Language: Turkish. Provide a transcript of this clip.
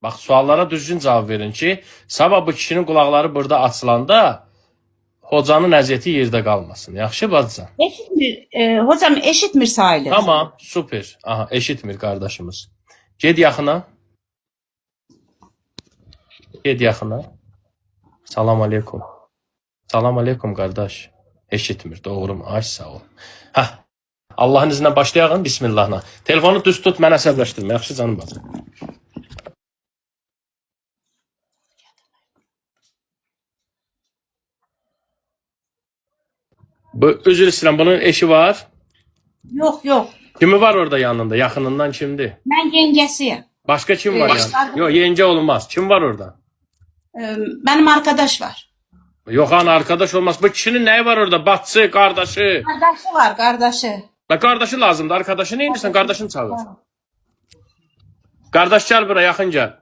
Bax, suallara düzgün cavab verin ki, sabah bu kişinin qulaqları burada açılanda hocanın əziyyəti yerdə qalmasın. Yaxşı bacıcan? Eşitmir, hocam eşitmir sayılır. Tamam, super. Aha, eşitmir qardaşımız. Ged yaxına. Ged yaxına. Salam aleykum. Salam aleykum qardaş. Eşitmir, doğrum. Ay, sağ ol. Hə, Allahın izinlə başlayalım, bismillahla. Telefonu düz tut, mən əsəbləşdirmə. Yaxşı canım bacım. Üzr istəyirəm, bunun eşi var. Yok yok. Kimi var orada yanında? Yaxınından kimdir? Ben yengesiyim. Başka kim var yani? Yok, yenge olmaz. Kim var orada? Benim arkadaş var. Yok han, arkadaş olmaz. Bu kişinin neyi var orada? Batsı, kardeşi. Kardeşi var kardeşi. La kardeşi lazımdı. Arkadaşı neymişsin? Kardeşini çağır. Kardeş gel buraya, yakın gel.